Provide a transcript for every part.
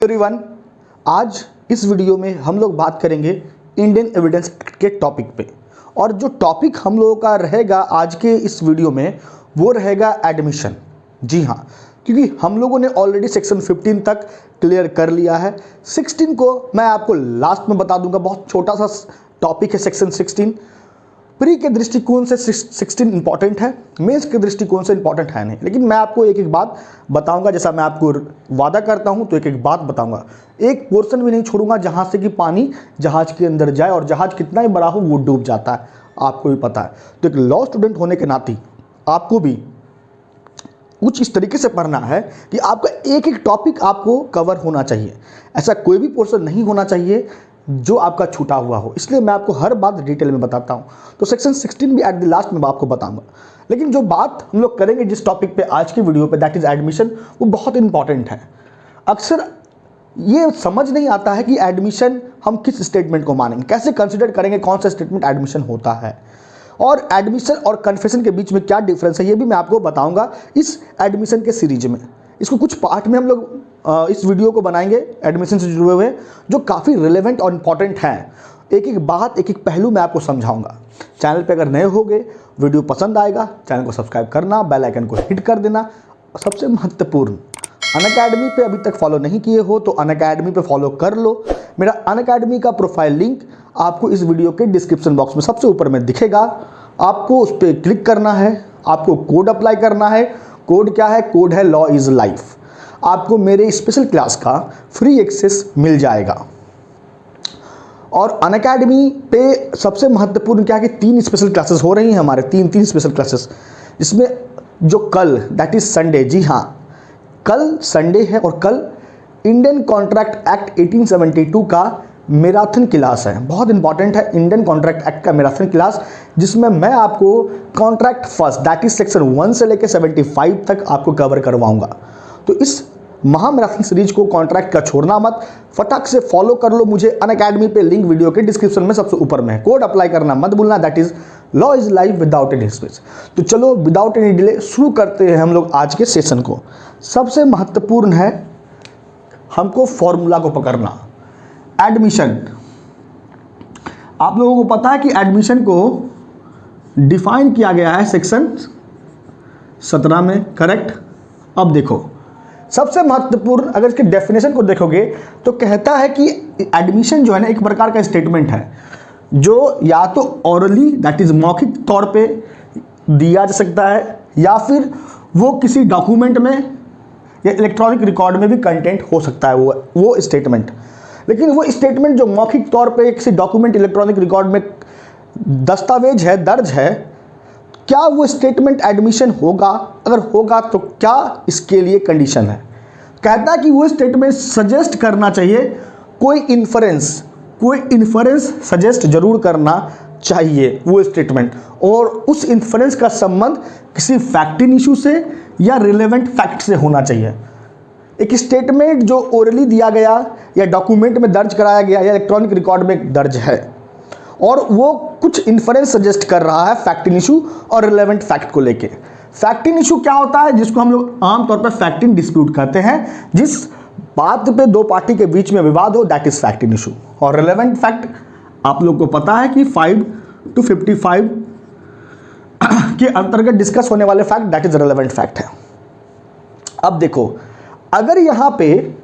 Everyone, आज इस video में हम लोग बात करेंगे इंडियन एविडेंस एक्ट के टॉपिक पे। और जो टॉपिक हम लोगों का रहेगा आज के इस वीडियो में वो रहेगा एडमिशन। जी हाँ, क्योंकि हम लोगों ने ऑलरेडी सेक्शन 15 तक क्लियर कर लिया है। 16 को मैं आपको लास्ट में बता दूंगा, बहुत छोटा सा टॉपिक है सेक्शन 16। प्री के दृष्टिकोण से 16 इंपॉर्टेंट है, मेंस के दृष्टिकोण से इंपॉर्टेंट है नहीं, लेकिन मैं आपको एक एक बात बताऊंगा। जैसा मैं आपको वादा करता हूं तो एक एक बात बताऊंगा, एक पोर्शन भी नहीं छोड़ूंगा जहां से कि पानी जहाज के अंदर जाए, और जहाज कितना ही बड़ा हो वो डूब जाता है, आपको भी पता है। तो एक लॉ स्टूडेंट होने के नाते आपको भी कुछ इस तरीके से पढ़ना है कि आपका एक एक टॉपिक आपको कवर होना चाहिए। ऐसा कोई भी पोर्शन नहीं होना चाहिए जो आपका छूटा हुआ हो, इसलिए मैं आपको हर बात डिटेल में बताता हूं। तो सेक्शन 16 भी एट द लास्ट में आपको बताऊंगा, लेकिन जो बात हम लोग करेंगे जिस टॉपिक पे आज की वीडियो पे, दैट इज एडमिशन, वो बहुत इंपॉर्टेंट है। अक्सर ये समझ नहीं आता है कि एडमिशन हम किस स्टेटमेंट को मानेंगे, कैसे कंसिडर करेंगे, कौन सा स्टेटमेंट एडमिशन होता है, और एडमिशन और कन्फेशन के बीच में क्या डिफरेंस है, ये भी मैं आपको बताऊंगा इस एडमिशन के सीरीज में। इसको कुछ पार्ट में हम लोग इस वीडियो को बनाएंगे एडमिशन से जुड़े हुए, जो काफ़ी रिलेवेंट और इम्पॉर्टेंट हैं। एक एक बात, एक एक पहलू मैं आपको समझाऊंगा। चैनल पे अगर नए होगे, वीडियो पसंद आएगा, चैनल को सब्सक्राइब करना, बेल आइकन को हिट कर देना। सबसे महत्वपूर्ण, अनअकैडमी पे अभी तक फॉलो नहीं किए हो तो अनअकैडमी पे फॉलो कर लो। मेरा अनअकैडमी का प्रोफाइल लिंक आपको इस वीडियो के डिस्क्रिप्शन बॉक्स में सबसे ऊपर में दिखेगा। आपको उस पर क्लिक करना है, आपको कोड अप्लाई करना है। कोड क्या है? कोड है लॉ इज लाइफ। आपको मेरे स्पेशल क्लास का फ्री एक्सेस मिल जाएगा। और अनअकैडमी पे सबसे महत्वपूर्ण क्या है कि 3 स्पेशल क्लासेस हो रही हैं हमारे, 3 स्पेशल क्लासेस, जिसमें जो कल दैट इज संडे, जी हाँ कल संडे है, और कल इंडियन कॉन्ट्रैक्ट एक्ट 1872 का मैराथन क्लास है। बहुत इंपॉर्टेंट है इंडियन कॉन्ट्रैक्ट एक्ट का मैराथन क्लास, जिसमें मैं आपको contract first that is section 1 से लेकर 75 तक आपको कवर करवाऊंगा। तो इस महामैराथन सीरीज को कॉन्ट्रैक्ट का छोड़ना मत, फटाक से फॉलो कर लो मुझे अनअकैडमी पे, लिंक वीडियो के डिस्क्रिप्शन में सबसे ऊपर में है। कोड अप्लाई करना मत भूलना, that is law is life without any space. तो चलो विदाउट एनी डिले शुरू करते हैं हम लोग आज के सेशन को। सबसे महत्वपूर्ण है हमको फॉर्मूला को पकड़ना। एडमिशन, आप लोगों को पता है कि एडमिशन को डिफाइन किया गया है सेक्शन 17 में, करेक्ट। अब देखो सबसे महत्वपूर्ण, अगर इसके डेफिनेशन को देखोगे तो कहता है कि एडमिशन जो है ना एक प्रकार का स्टेटमेंट है जो या तो ऑरली दैट इज मौखिक तौर पे दिया जा सकता है, या फिर वो किसी डॉक्यूमेंट में या इलेक्ट्रॉनिक रिकॉर्ड में भी कंटेंट हो सकता है वो स्टेटमेंट। लेकिन वो स्टेटमेंट जो मौखिक तौर पे किसी डॉक्यूमेंट इलेक्ट्रॉनिक रिकॉर्ड में दस्तावेज है, दर्ज है, क्या वो स्टेटमेंट एडमिशन होगा? अगर होगा तो क्या इसके लिए कंडीशन है? कहता है कि वो स्टेटमेंट सजेस्ट करना चाहिए, कोई इन्फरेंस सजेस्ट जरूर करना चाहिए वो स्टेटमेंट, और उस इन्फरेंस का संबंध किसी फैक्टिंग इशू से या रिलेवेंट फैक्ट से होना चाहिए। एक स्टेटमेंट जो ओरली दिया गया या डॉक्यूमेंट में दर्ज कराया गया या इलेक्ट्रॉनिक रिकॉर्ड में दर्ज है, और वो कुछ इन्फरेंस सजेस्ट कर रहा है फैक्टिंग इशू और रिलेवेंट फैक्ट को लेके। फैक्टिंग इशू क्या होता है? जिसको हम लोग आमतौर पर फैक्टिंग डिस्प्यूट कहते हैं, जिस बात पे दो पार्टी के बीच में विवाद हो, दैट इज फैक्टिंग इशू। और रिलेवेंट फैक्ट आप लोग को पता है कि 5 to 55 के अंतर्गत डिस्कस होने वाले fact that is relevant fact है। अब देखो, अगर यहां पे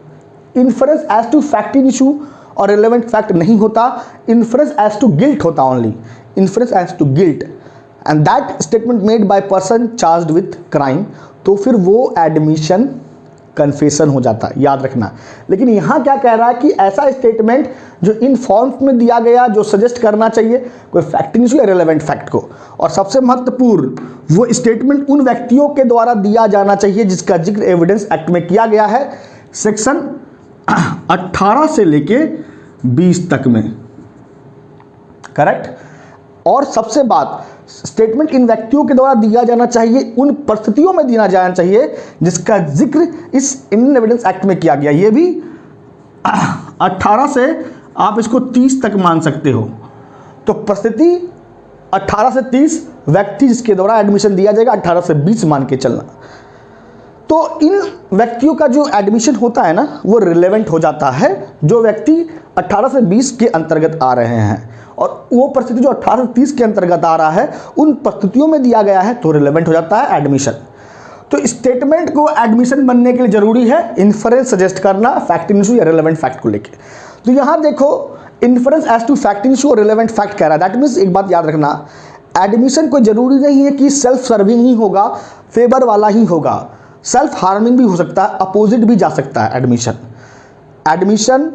inference as to fact in issue और रिलेवेंट फैक्ट नहीं होता, इन्फरेंस एज टू गिल्ट होता, only inference as to guilt, and that statement made by person charged with crime, तो फिर वो एडमिशन कन्फेशन हो जाता है, याद रखना। लेकिन यहाँ क्या कह रहा है कि ऐसा स्टेटमेंट जो इन फॉर्म्स में दिया गया, जो सजेस्ट करना चाहिए कोई फैक्टिंग इशू या रिलेवेंट फैक्ट को, और सबसे महत्वपूर्ण वो स्टेटमेंट उन व्यक्तियों के द्वारा दिया जाना चाहिए जिसका जिक्र एविडेंस एक्ट में किया गया है सेक्शन 18 से लेके 20 तक में, करेक्ट। और सबसे बात, स्टेटमेंट इन व्यक्तियों के द्वारा दिया जाना चाहिए, उन परिस्थितियों में दिया जाना चाहिए जिसका जिक्र इस इंडियन एविडेंस एक्ट में किया गया। ये भी 18 से आप इसको 30 तक मान सकते हो। तो परिस्थिति 18 से 30, व्यक्ति जिसके द्वारा एडमिशन दिया जाएगा 18 से 20 मान के चलना। तो इन व्यक्तियों का जो एडमिशन होता है ना वो रिलेवेंट हो जाता है जो व्यक्ति 18 से 20 के अंतर्गत आ रहे हैं, और वो परिस्थिति जो 18 से 30 के अंतर्गत आ रहा है उन परिस्थितियों में दिया गया है तो रिलेवेंट हो जाता है एडमिशन। तो स्टेटमेंट को एडमिशन बनने के लिए जरूरी है इन्फरेंस सजेस्ट करना फैक्ट इशू या रिलेवेंट फैक्ट को लेके। तो यहाँ देखो inference as to fact issue और रिलेवेंट फैक्ट कह रहा है। दैट मीन्स एक बात याद रखना, एडमिशन कोई जरूरी नहीं है कि सेल्फ सर्विंग ही होगा, फेवर वाला ही होगा, सेल्फ हार्मिंग भी हो सकता है, अपोजिट भी जा सकता है एडमिशन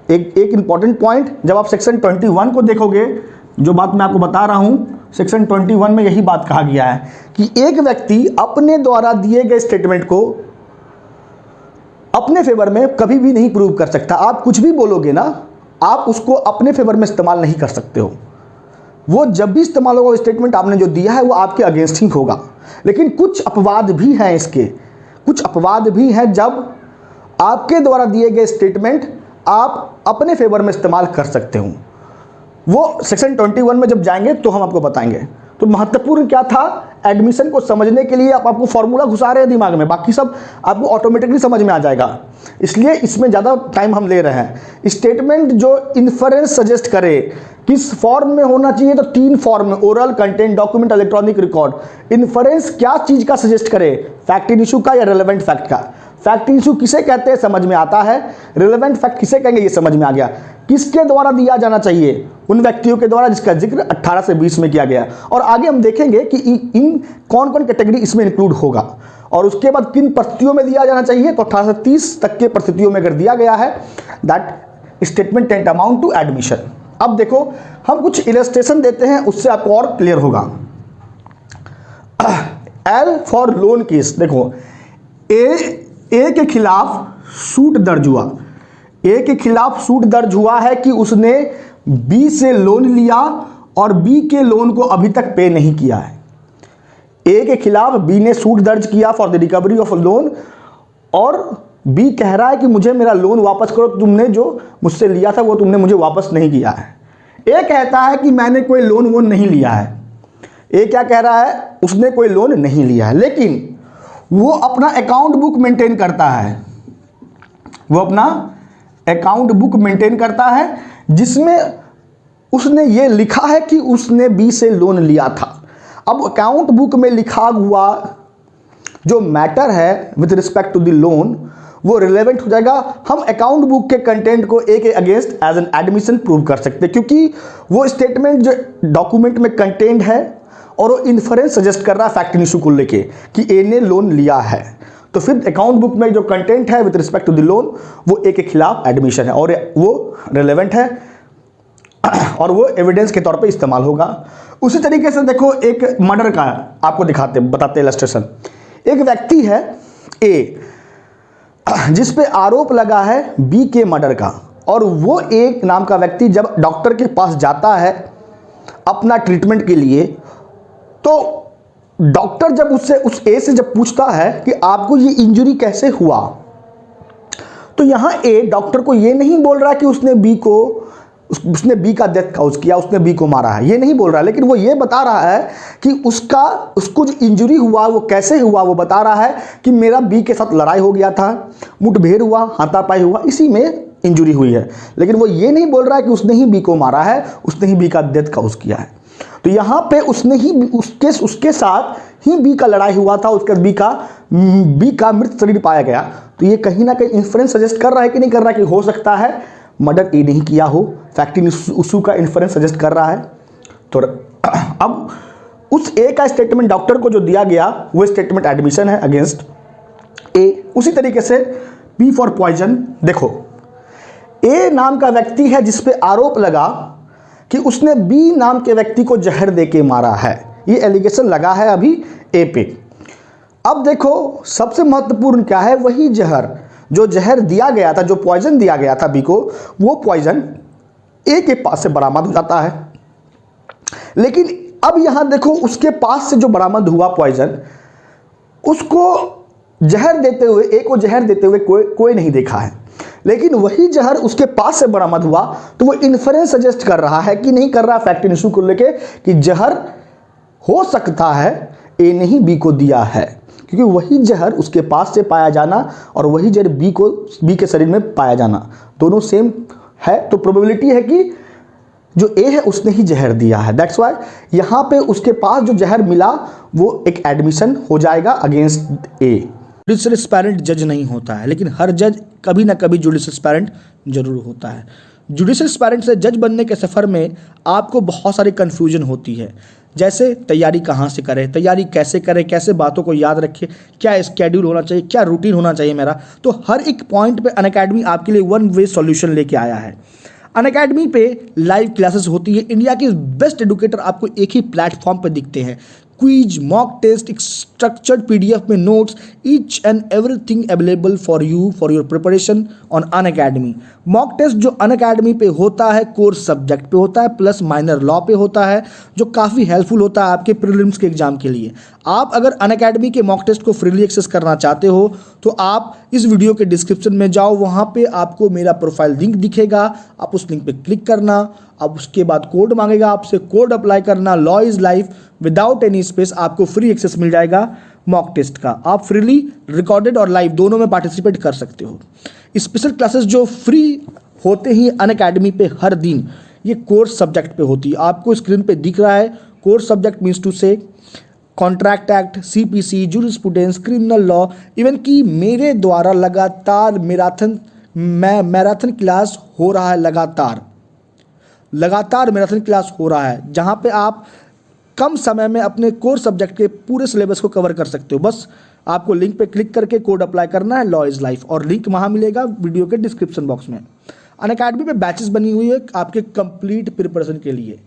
एक इंपॉर्टेंट पॉइंट। जब आप सेक्शन 21 को देखोगे, जो बात मैं आपको बता रहा हूं, सेक्शन 21 में यही बात कहा गया है कि एक व्यक्ति अपने द्वारा दिए गए स्टेटमेंट को अपने फेवर में कभी भी नहीं प्रूव कर सकता। आप कुछ भी बोलोगे ना, आप उसको अपने फेवर में इस्तेमाल नहीं कर सकते हो। वो जब भी इस्तेमाल होगा स्टेटमेंट आपने जो दिया है वो आपके अगेंस्ट ही होगा। लेकिन कुछ अपवाद भी हैं इसके, कुछ अपवाद भी हैं जब आपके द्वारा दिए गए स्टेटमेंट आप अपने फेवर में इस्तेमाल कर सकते हो। वो सेक्शन 21 में जब जाएंगे तो हम आपको बताएंगे। तो महत्वपूर्ण क्या था, एडमिशन को समझने के लिए आपको फॉर्मूला घुसा रहे हैं दिमाग में, बाकी सब आपको ऑटोमेटिकली समझ में आ जाएगा, इसलिए इसमें ज़्यादा टाइम हम ले रहे हैं। स्टेटमेंट जो इन्फरेंस सजेस्ट करे किस फॉर्म में होना चाहिए, तो 3 फॉर्म में, oral, content, document, electronic record. Inference क्या चीज़ का सजेस्ट करे, फैक्ट इन इशू का या रिलेवेंट फैक्ट का। फैक्ट इन इशू किसे कहते हैं समझ में आता है, रिलेवेंट फैक्ट किसे कहेंगे ये समझ में आ गया। किसके द्वारा दिया जाना चाहिए, उन व्यक्तियों के द्वारा जिसका जिक्र 18 से 20 में किया गया। और आगे हम देखेंगे कि इन कौन कौन कैटेगरी इसमें इंक्लूड होगा, और उसके बाद किन परिस्थितियों में दिया जाना चाहिए। तो 18 से 30 तक के परिस्थितियों में अगर दिया गया है, that statement tend amount to admission. अब देखो हम कुछ इलस्ट्रेशन देते हैं, उससे आपको और क्लियर होगा। एल फॉर लोन केस, देखो ए के खिलाफ सूट दर्ज हुआ, ए के खिलाफ सूट दर्ज हुआ है कि उसने बी से लोन लिया और बी के लोन को अभी तक पे नहीं किया है। ए के खिलाफ बी ने सूट दर्ज किया for the recovery of loan, और बी कह रहा है कि मुझे मेरा लोन वापस करो, तुमने जो मुझसे लिया था वो तुमने मुझे वापस नहीं किया है। ए कहता है कि मैंने कोई लोन वोन नहीं लिया है। ए क्या कह रहा है, उसने कोई लोन नहीं लिया है, लेकिन वो अपना अकाउंट बुक मेंटेन करता है, वो अपना अकाउंट बुक मेंटेन करता है जिसमें उसने ये लिखा है कि उसने बी से लोन लिया था। अब अकाउंट बुक में लिखा हुआ जो मैटर है with respect to the loan वो रिलेवेंट हो जाएगा। हम अकाउंट बुक के कंटेंट को ए के against as an admission prove कर सकते हैं, क्योंकि वो स्टेटमेंट जो डॉक्यूमेंट में कंटेंट है और वो इन्फरेंस सजेस्ट कर रहा है फैक्ट इशू को लेके कि ए ने लोन लिया है। तो फिर अकाउंट बुक में जो कंटेंट है with respect to the loan वो ए के खिलाफ एडमिशन है और वो रिलेवेंट है और वो एविडेंस के तौर पे इस्तेमाल होगा। उसी तरीके से देखो एक मर्डर का आपको बताते इलस्ट्रेशन। एक व्यक्ति है ए जिस पे आरोप लगा है बी के मर्डर का, और वो एक नाम का व्यक्ति जब डॉक्टर के पास जाता है अपना ट्रीटमेंट के लिए, तो डॉक्टर जब उससे उस ए से जब पूछता है कि आपको ये इंजरी कैसे हुआ, तो यहां ए डॉक्टर को ये नहीं बोल रहा कि उसने बी का डेथ काउज किया, उसने बी को मारा है, ये नहीं बोल रहा, लेकिन वो ये बता रहा है कि उसको जो इंजरी हुआ वो कैसे हुआ। वो बता रहा है कि मेरा बी के साथ लड़ाई हो गया था, मुठभेड़ हुआ, हाथापाई हुआ, इसी में इंजरी हुई है। लेकिन वो ये नहीं बोल रहा है कि उसने ही बी को मारा है, उसने ही बी का डेथ काउज किया है। तो यहाँ पे उसने ही उसके साथ ही बी का लड़ाई हुआ था, उसके बी का मृत शरीर पाया गया। तो ये कहीं ना कहीं इन्फरेंस सजेस्ट कर रहा है कि नहीं कर रहा है कि हो सकता है मर्डर ए नहीं किया हो, फैक्ट इशू का इन्फरेंस सजेस्ट कर रहा है। तो अब उस ए का स्टेटमेंट डॉक्टर को जो दिया गया वो स्टेटमेंट एडमिशन है अगेंस्ट ए। उसी तरीके से बी फॉर पॉइजन, देखो ए नाम का व्यक्ति है जिस पे आरोप लगा कि उसने बी नाम के व्यक्ति को जहर देके मारा है, ये एलिगेशन लगा है अभी ए पे। अब देखो सबसे महत्वपूर्ण क्या है, वही जो जहर दिया गया था, जो पॉइजन दिया गया था बी को, वो पॉइजन ए के पास से बरामद हो जाता है। लेकिन अब यहां देखो उसके पास से जो बरामद हुआ पॉइजन, उसको जहर देते हुए, ए को जहर देते हुए कोई नहीं देखा है, लेकिन वही जहर उसके पास से बरामद हुआ। तो वो इन्फरेंस सजेस्ट कर रहा है कि नहीं कर रहा फैक्ट इशू को लेके कि जहर हो सकता है ए ने ही बी को दिया है, क्योंकि वही जहर उसके पास से पाया जाना और वही जहर बी के शरीर में पाया जाना दोनों सेम है, तो प्रोबेबिलिटी है कि जो ए है उसने ही जहर दिया है। दैट्स वाई यहाँ पे उसके पास जो जहर मिला वो एक एडमिशन हो जाएगा अगेंस्ट ए। जुडिशियल एस्पायरेंट जज नहीं होता है, लेकिन हर जज कभी ना कभी जुडिशियल एस्पायरेंट जरूर होता है। जुडिशियल एस्पायरेंट से जज बनने के सफ़र में आपको बहुत सारी कन्फ्यूजन होती है, जैसे तैयारी कहाँ से करें, तैयारी कैसे करें, कैसे बातों को याद रखें, क्या स्केड्यूल होना चाहिए, क्या रूटीन होना चाहिए मेरा। तो हर एक पॉइंट पे अनअकैडमी आपके लिए वन वे सॉल्यूशन लेके आया है। अनअकैडमी पे लाइव क्लासेस होती है। इंडिया के बेस्ट एडुकेटर आपको एक ही प्लेटफॉर्म पे दिखते हैं। क्विज, मॉक टेस्ट, एक स्ट्रक्चर्ड पीडीएफ में notes, each and everything available for you for your preparation on Unacademy. Mock test जो अनअकैडमी पे होता है कोर्स सब्जेक्ट पे होता है, प्लस माइनर लॉ पे होता है, जो काफ़ी हेल्पफुल होता है आपके प्रीलिम्स के एग्जाम के लिए। आप अगर अनअकैडमी के मॉक टेस्ट को फ्रीली एक्सेस करना चाहते हो तो आप इस वीडियो के डिस्क्रिप्शन में जाओ, वहाँ पे आपको मेरा प्रोफाइल लिंक दिखेगा, आप उस लिंक पे क्लिक करना। अब उसके बाद कोड मांगेगा आपसे, कोड अप्लाई करना, law is life without any space, आपको फ्री एक्सेस मिल जाएगा मॉक टेस्ट का। आप फ्रीली रिकॉर्डेड और लाइव दोनों में पार्टिसिपेट कर सकते हो। स्पेशल क्लासेस जो फ्री होते ही अनअकैडमी पे हर दिन, ये कोर्स सब्जेक्ट पे होती है। आपको स्क्रीन पे दिख रहा है कोर्स सब्जेक्ट मीन्स टू से contract act, CPC, jurisprudence, criminal law. Even कि मेरे द्वारा लगातार मैराथन क्लास हो रहा है, लगातार मैराथन क्लास हो रहा है, जहाँ पे आप कम समय में अपने कोर्स सब्जेक्ट के पूरे सिलेबस को कवर कर सकते हो। बस आपको लिंक पे क्लिक करके कोड अप्लाई करना है, लॉ इज लाइफ, और लिंक वहाँ मिलेगा वीडियो के डिस्क्रिप्शन बॉक्स में। अनअकैडमी पे बैचेस बनी हुई है आपके कंप्लीट प्रिपरेशन के लिए।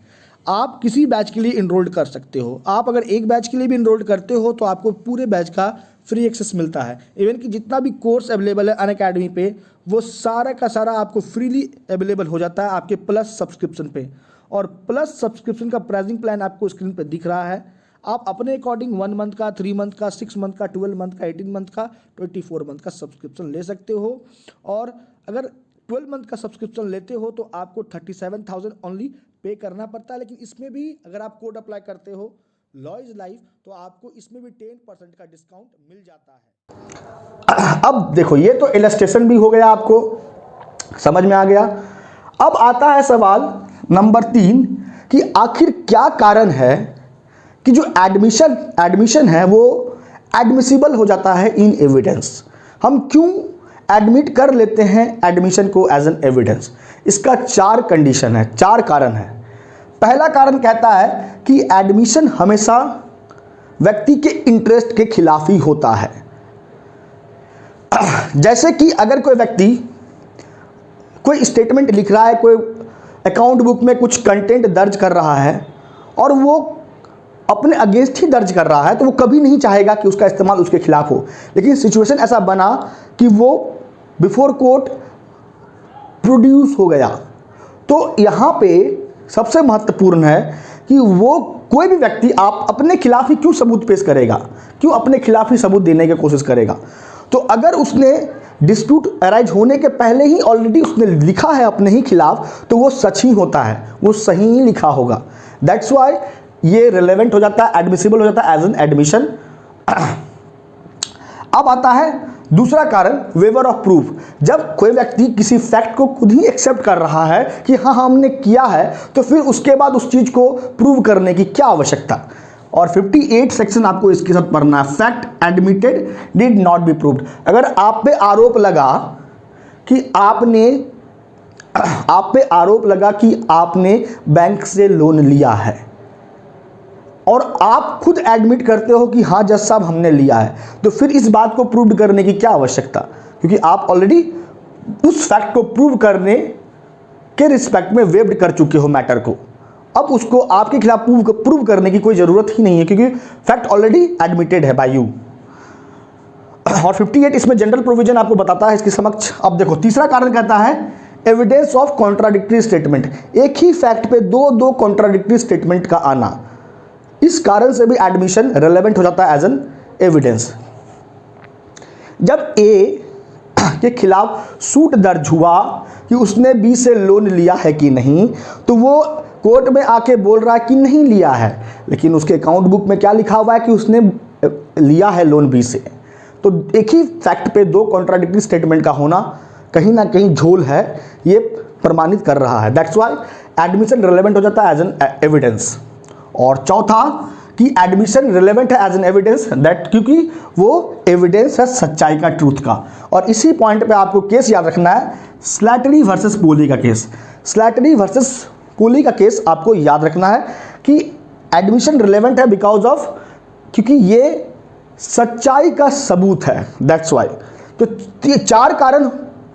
आप किसी बैच के लिए इनरोल्ड कर सकते हो। आप अगर एक बैच के लिए भी इनरोल्ड करते हो तो आपको पूरे बैच का फ्री एक्सेस मिलता है। इवन कि जितना भी कोर्स अवेलेबल है अनअकैडमी पे वो सारा का सारा आपको फ्रीली अवेलेबल हो जाता है आपके प्लस सब्सक्रिप्शन पे। और प्लस सब्सक्रिप्शन का प्राइसिंग प्लान आपको स्क्रीन पे दिख रहा है। आप अपने अकॉर्डिंग 1 मंथ का, 3 मंथ का, 6 मंथ का, 12 मंथ का, 18 मंथ का, 24 मंथ का सब्सक्रिप्शन ले सकते हो। और अगर 12 मंथ का सब्सक्रिप्शन लेते हो तो आपको 37,000 ओनली पे करना पड़ता है। लेकिन इसमें भी अगर आप कोड अप्लाई करते हो लॉ इज लाइफ तो आपको इसमें भी 10% का डिस्काउंट मिल जाता है। अब देखो, ये तो इलस्ट्रेशन भी हो गया, आपको समझ में आ गया। अब आता है सवाल नंबर 3 कि आखिर क्या कारण है कि जो एडमिशन है वो एडमिसिबल हो जाता है इन एविडेंस। हम क्यों एडमिट कर लेते हैं एडमिशन को एज एन एविडेंस? इसका 4 कंडीशन है, 4 कारण है। पहला कारण कहता है कि एडमिशन हमेशा व्यक्ति के इंटरेस्ट के खिलाफ ही होता है। जैसे कि अगर कोई व्यक्ति कोई स्टेटमेंट लिख रहा है, कोई अकाउंट बुक में कुछ कंटेंट दर्ज कर रहा है और वो अपने अगेंस्ट ही दर्ज कर रहा है, तो वो कभी नहीं चाहेगा कि उसका इस्तेमाल उसके खिलाफ हो। लेकिन सिचुएशन ऐसा बना कि वो बिफोर कोर्ट प्रोड्यूस हो गया, तो यहाँ पे सबसे महत्वपूर्ण है कि वो कोई भी व्यक्ति आप अपने खिलाफ ही क्यों सबूत पेश करेगा, क्यों अपने खिलाफ ही सबूत देने की कोशिश करेगा। तो अगर उसने डिस्प्यूट अराइज होने के पहले ही ऑलरेडी उसने लिखा है अपने ही खिलाफ, तो वो सच ही होता है, वो सही ही लिखा होगा। दैट्स वाई ये रिलेवेंट हो जाता है, एडमिसिबल हो जाता है एज एन एडमिशन। अब आता है दूसरा कारण, वेवर ऑफ प्रूफ। जब कोई व्यक्ति किसी फैक्ट को खुद ही एक्सेप्ट कर रहा है कि हाँ हमने किया है, तो फिर उसके बाद उस चीज को प्रूव करने की क्या आवश्यकता। और 58 सेक्शन आपको इसके साथ पढ़ना है, fact admitted did not be proved. अगर आप पे आरोप लगा कि आपने बैंक से लोन लिया है और आप खुद एडमिट करते हो कि हाँ जज साहब हमने लिया है, तो फिर इस बात को प्रूव करने की क्या आवश्यकता, क्योंकि आप ऑलरेडी उस फैक्ट को प्रूव करने के रिस्पेक्ट में वेव्ड कर चुके हो मैटर को। अब उसको आपके खिलाफ प्रूव करने की कोई ज़रूरत ही नहीं है, क्योंकि फैक्ट ऑलरेडी एडमिटेड है बाय यू। और 58 इसमें जनरल प्रोविजन आपको बताता है इसके समक्ष। अब देखो, तीसरा कारण कहता है एविडेंस ऑफ कॉन्ट्राडिक्टरी स्टेटमेंट। एक ही फैक्ट पे दो कॉन्ट्राडिक्टरी स्टेटमेंट का आना, इस कारण से भी एडमिशन रेलेवेंट हो जाता है एज एन एविडेंस। जब ए के खिलाफ सूट दर्ज हुआ कि उसने बी से लोन लिया है कि नहीं, तो वो कोर्ट में आके बोल रहा है कि नहीं लिया है, लेकिन उसके अकाउंट बुक में क्या लिखा हुआ है कि उसने लिया है लोन बी से। तो एक ही फैक्ट पे दो कॉन्ट्राडिक्टरी स्टेटमेंट का होना कहीं ना कहीं झोल है, ये प्रमाणित कर रहा है। दैट्स वाई एडमिशन रिलेवेंट हो जाता है एज एन एविडेंस। और चौथा कि एडमिशन रिलेवेंट है एज एन एविडेंस दैट, क्योंकि वो एविडेंस है सच्चाई का, ट्रूथ का। और इसी पॉइंट पे आपको केस याद रखना है, स्लैटरी वर्सेस पूली का केस। स्लैटरी वर्सेस पूली का केस आपको याद रखना है कि एडमिशन रिलेवेंट है बिकॉज ऑफ, क्योंकि ये सच्चाई का सबूत है। That's why. तो ये चार कारण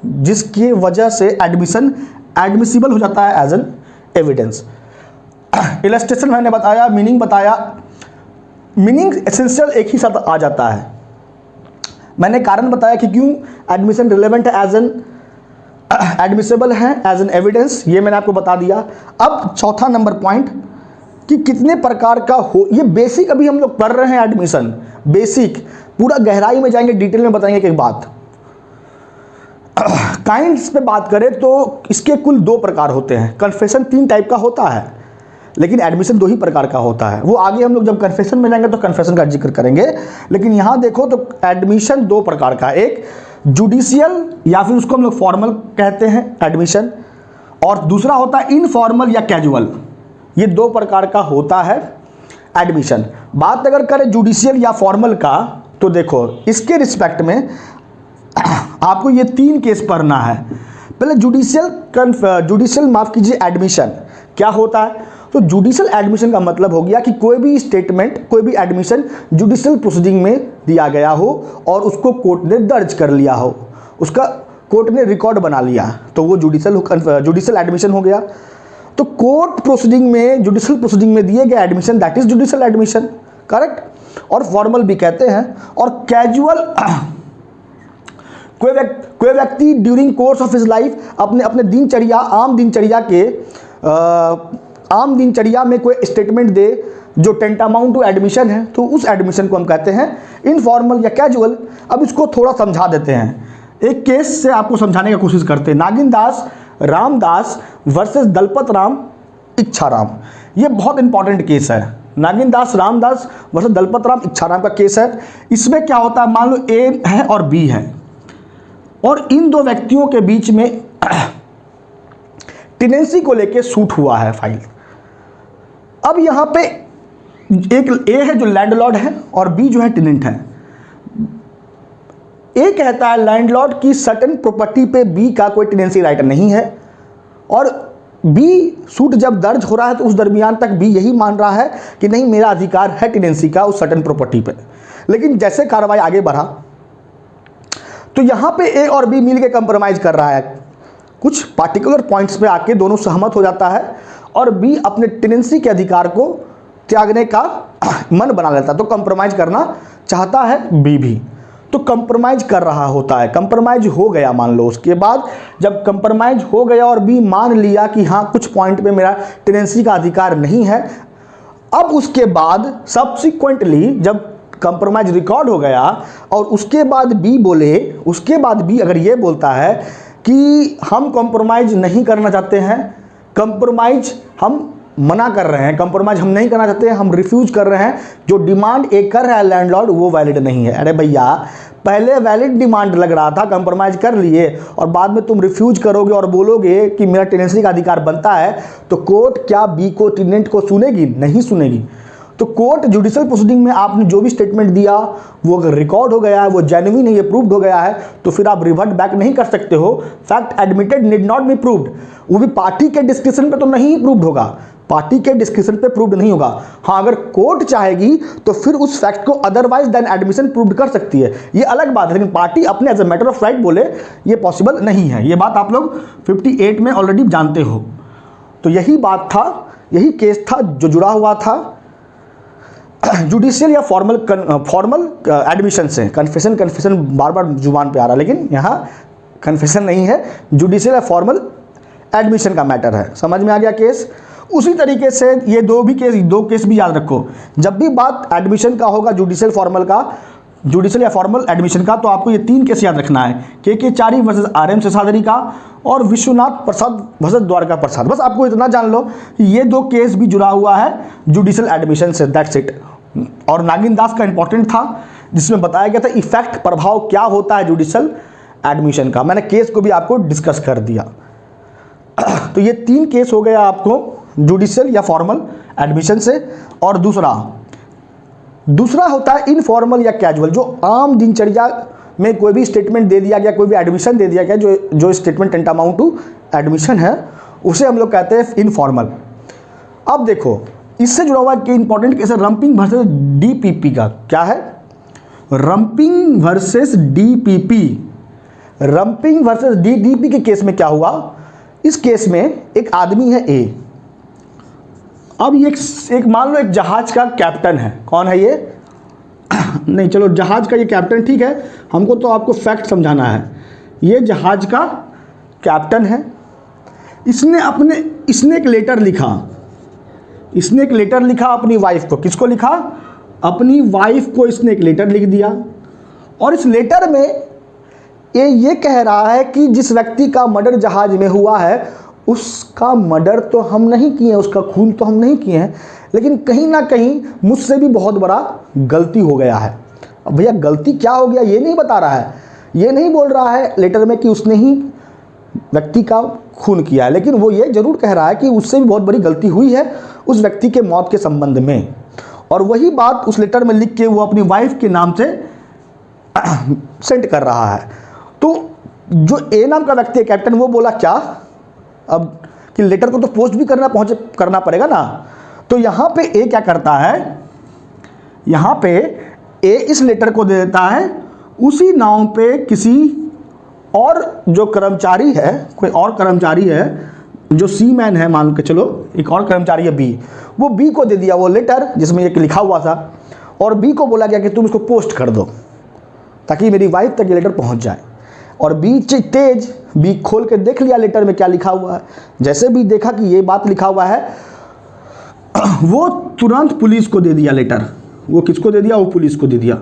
जिसकी वजह से एडमिशन एडमिसिबल हो जाता है एज एन एविडेंस। इलस्ट्रेशन मैंने बताया, मीनिंग बताया, मीनिंग एसेंशियल एक ही साथ आ जाता है। मैंने कारण बताया कि क्यों एडमिशन रिलेवेंट है एज एन एडमिसिबल है एज एन एविडेंस, ये मैंने आपको बता दिया। अब चौथा नंबर पॉइंट कि कितने प्रकार का हो, ये बेसिक अभी हम लोग पढ़ रहे हैं एडमिशन, बेसिक, पूरा गहराई में जाएंगे, डिटेल में बताएंगे एक बात। काइंड्स पे बात करें तो इसके कुल दो प्रकार होते हैं। कन्फेशन 3 टाइप का होता है, लेकिन एडमिशन 2 ही प्रकार का होता है। वो आगे हम लोग जब कन्फेशन में जाएंगे तो कन्फेशन का जिक्र करेंगे, लेकिन यहाँ देखो तो एडमिशन 2 प्रकार का, एक जुडिशियल या फिर उसको हम लोग फॉर्मल कहते हैं एडमिशन, और दूसरा होता है इनफॉर्मल या कैजुअल। ये 2 प्रकार का होता है एडमिशन। बात अगर करें जुडिशियल या फॉर्मल का, तो देखो इसके रिस्पेक्ट में आपको ये 3 केस पढ़ना है। पहले जुडिशियल माफ कीजिए एडमिशन क्या होता है। तो जुडिशियल एडमिशन का मतलब हो गया कि कोई भी स्टेटमेंट, कोई भी एडमिशन जुडिशियल प्रोसीडिंग में दिया गया हो और उसको कोर्ट ने दर्ज कर लिया हो, उसका कोर्ट ने रिकॉर्ड बना लिया, तो वो जुडिशियल एडमिशन हो गया। तो कोर्ट प्रोसीडिंग में, जुडिशियल प्रोसीडिंग में दिए गए admission, that is judicial admission, correct. और फॉर्मल भी कहते हैं। और कैजुअल कोई व्यक्ति during course of his life अपने दिनचर्या, आम दिनचर्या में कोई स्टेटमेंट दे जो टेंटामाउंट टू एडमिशन है, तो उस एडमिशन को हम कहते हैं इनफॉर्मल या कैजुअल। अब इसको थोड़ा समझा देते हैं, एक केस से आपको समझाने की कोशिश करते हैं। नागिनदास रामदास वर्सेस दलपत राम इच्छाराम, ये बहुत इंपॉर्टेंट केस है। नागिनदास रामदास वर्सेस दलपत राम इच्छाराम का केस है। इसमें क्या होता है, मान लो ए है और बी है, और इन 2 व्यक्तियों के बीच में टेनेंसी को लेके सूट हुआ है फाइल। अब यहाँ पे एक ए है जो लैंडलॉर्ड है और बी जो है टेनेंट है। ए कहता है लैंडलॉर्ड की सर्टेन प्रॉपर्टी पे बी का कोई टेनेंसी राइट नहीं है, और बी सूट जब दर्ज हो रहा है तो उस दरमियान तक बी यही मान रहा है कि नहीं, मेरा अधिकार है टेनेंसी का उस सर्टेन प्रॉपर्टी पे। लेकिन जैसे कार्रवाई आगे बढ़ा तो यहाँ पे ए और बी मिल के कंप्रोमाइज कर रहा है, कुछ पार्टिकुलर पॉइंट्स पे आके दोनों सहमत हो जाता है और बी अपने टेनेंसी के अधिकार को त्यागने का मन बना लेता है। तो कंप्रोमाइज करना चाहता है बी भी, तो कंप्रोमाइज कर रहा होता है। कंप्रोमाइज हो गया मान लो, उसके बाद जब कंप्रोमाइज हो गया और बी मान लिया कि हाँ कुछ पॉइंट पे मेरा टेनेंसी का अधिकार नहीं है, अब उसके बाद सब्सिक्वेंटली जब कंप्रोमाइज रिकॉर्ड हो गया और उसके बाद बी अगर ये बोलता है कि हम कंप्रोमाइज नहीं करना चाहते हैं, कंप्रोमाइज हम मना कर रहे हैं, कंप्रोमाइज हम नहीं करना चाहते हैं, हम रिफ्यूज कर रहे हैं, जो डिमांड एक कर रहा है लैंडलॉर्ड वो वैलिड नहीं है। अरे भैया, पहले वैलिड डिमांड लग रहा था, कंप्रोमाइज कर लिए और बाद में तुम रिफ्यूज करोगे और बोलोगे कि मेरा टेनेंसी का अधिकार बनता है, तो कोर्ट क्या बी को, टेनेंट को सुनेगी? नहीं सुनेगी। तो कोर्ट जुडिशियल प्रोसीडिंग में आपने जो भी स्टेटमेंट दिया वो अगर रिकॉर्ड हो गया है, वो जेन्युइन है, ये प्रूव्ड हो गया है, तो फिर आप रिवर्ट बैक नहीं कर सकते हो। Fact admitted need not be proved, वो भी पार्टी के डिस्क्रिप्शन पे तो नहीं प्रूव्ड होगा, पार्टी के डिस्क्रिप्शन पे प्रूव्ड नहीं होगा। हाँ, अगर कोर्ट चाहेगी तो फिर उस फैक्ट को अदरवाइज देन एडमिशन प्रूव्ड कर सकती है, ये अलग बात है। लेकिन पार्टी अपने as a matter of right बोले ये पॉसिबल नहीं है। ये बात आप लोग 58 में ऑलरेडी जानते हो। तो यही बात था, यही केस था जो जुड़ा हुआ था जुडिशियल या फॉर्मल एडमिशन से। कन्फेशन बार बार जुबान पे आ रहा है, लेकिन यहाँ कन्फेशन नहीं है, जुडिशियल या फॉर्मल एडमिशन का मैटर है। समझ में आ गया केस? उसी तरीके से ये दो केस भी याद रखो। जब भी बात एडमिशन का होगा, जुडिशियल या फॉर्मल एडमिशन का, तो आपको ये 3 केस याद रखना है, के चारी वर्सेस RM शेषाद्री का और विश्वनाथ प्रसाद वर्सेस द्वारका प्रसाद। बस आपको इतना जान लो कि ये 2 केस भी जुड़ा हुआ है जुडिशियल एडमिशन से, दैट्स इट। और नागिन दास का इंपॉर्टेंट था, जिसमें बताया गया था इफेक्ट, प्रभाव क्या होता है जुडिशल एडमिशन का। मैंने केस को भी आपको डिस्कस कर दिया। तो ये 3 केस हो गया आपको जुडिशल या फॉर्मल एडमिशन से। और दूसरा होता है इनफॉर्मल या कैजुअल, जो आम दिनचर्या में कोई भी स्टेटमेंट दे दिया गया, कोई भी एडमिशन दे दिया गया, जो स्टेटमेंट टेंटामाउंट टू एडमिशन है, उसे हम लोग कहते हैं इनफॉर्मल। अब देखो, इससे जुड़ा हुआ कि इंपॉर्टेंट केस है रंपिंग वर्सेस डीपीपी का। क्या है? रंपिंग वर्सेस डीपीपी। रंपिंग वर्सेस डीपीपी के केस में क्या हुआ? इस केस में एक आदमी है ए। अब ये एक मान लो एक जहाज का कैप्टन है। कौन है ये? नहीं, चलो जहाज का ये कैप्टन ठीक है, हमको तो आपको फैक्ट समझाना है। ये जहाज का कैप्टन है। इसने एक लेटर लिखा अपनी वाइफ को। किसको लिखा? अपनी वाइफ को इसने एक लेटर लिख दिया। और इस लेटर में ये कह रहा है कि जिस व्यक्ति का मर्डर जहाज में हुआ है, उसका मर्डर तो हम नहीं किए, उसका खून तो हम नहीं किए हैं, लेकिन कहीं ना कहीं मुझसे भी बहुत बड़ा गलती हो गया है। अब भैया गलती क्या हो गया ये नहीं बता रहा है, ये नहीं बोल रहा है लेटर में कि उसने ही व्यक्ति का खून किया है, लेकिन वो ये जरूर कह रहा है कि उससे भी बहुत बड़ी गलती हुई है उस व्यक्ति के मौत के संबंध में। और वही बात उस लेटर में लिख के वो अपनी वाइफ के नाम से सेंड कर रहा है। तो जो ए नाम का व्यक्ति है कैप्टन, वो बोला क्या अब कि लेटर को तो पोस्ट भी करना पड़ेगा ना। तो यहाँ पे ए क्या करता है, यहाँ पे ए इस लेटर को दे देता है उसी नाम पे किसी और जो कर्मचारी है, कोई और कर्मचारी है जो सी मैन है, मान के चलो एक और कर्मचारी है बी, वो बी को दे दिया वो लेटर जिसमें ये लिखा हुआ था। और बी को बोला गया कि तुम इसको पोस्ट कर दो ताकि मेरी वाइफ तक ये लेटर पहुँच जाए। और बी तेज, बी खोल के देख लिया लेटर में क्या लिखा हुआ है। जैसे भी देखा कि ये बात लिखा हुआ है, वो तुरंत पुलिस को दे दिया लेटर। वो किसको दे दिया? वो पुलिस को दे दिया।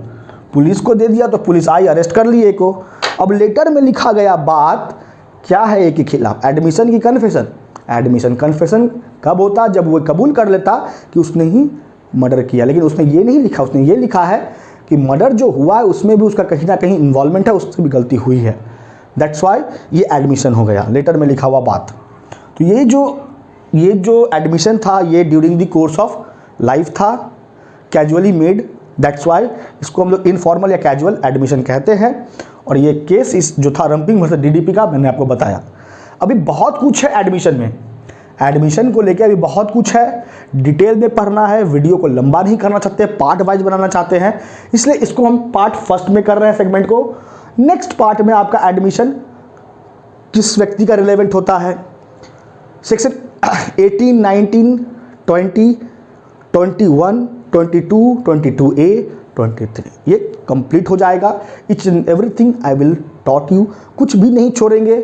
पुलिस को दे दिया तो पुलिस आई, अरेस्ट कर ली ए को। अब लेटर में लिखा गया बात क्या है ए के खिलाफ? एडमिशन की कन्फेशन। एडमिशन कन्फेशन कब होता? जब वो कबूल कर लेता कि उसने ही मर्डर किया। लेकिन उसने ये नहीं लिखा, उसने ये लिखा है कि मर्डर जो हुआ है उसमें भी उसका कहीं ना कहीं इन्वॉल्वमेंट है, उससे भी गलती हुई है। दैट्स वाई ये एडमिशन हो गया, लेटर में लिखा हुआ बात। तो ये जो एडमिशन था ये during the course of life था, कैजुअली मेड। दैट्स वाई इसको हम लोग इनफॉर्मल या कैजुअल एडमिशन कहते हैं। और ये केस जो था रंपिंग वर्सेस डीडीपी का, मैंने आपको बताया। अभी बहुत कुछ है एडमिशन में, एडमिशन को लेकर अभी बहुत कुछ है, डिटेल में पढ़ना है। वीडियो को लंबा नहीं करना चाहते, पार्ट वाइज बनाना चाहते हैं, इसलिए इसको हम पार्ट फर्स्ट में कर रहे हैं सेगमेंट को। नेक्स्ट पार्ट में आपका एडमिशन किस व्यक्ति का रिलेवेंट होता है, सेक्शन 18, 19, 20, 21, 22, 22A, 23 ये कंप्लीट हो जाएगा। Each and everything I will taught you, कुछ भी नहीं छोड़ेंगे।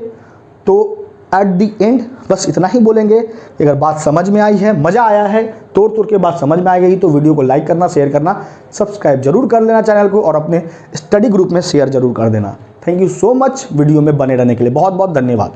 तो एट दी एंड बस इतना ही बोलेंगे, अगर बात समझ में आई है, मज़ा आया है, तोड़ के बात समझ में आ गई तो वीडियो को लाइक करना, शेयर करना, सब्सक्राइब जरूर कर लेना चैनल को, और अपने स्टडी ग्रुप में शेयर जरूर कर देना। Thank you so much video में बने रहने के लिए, बहुत बहुत धन्यवाद।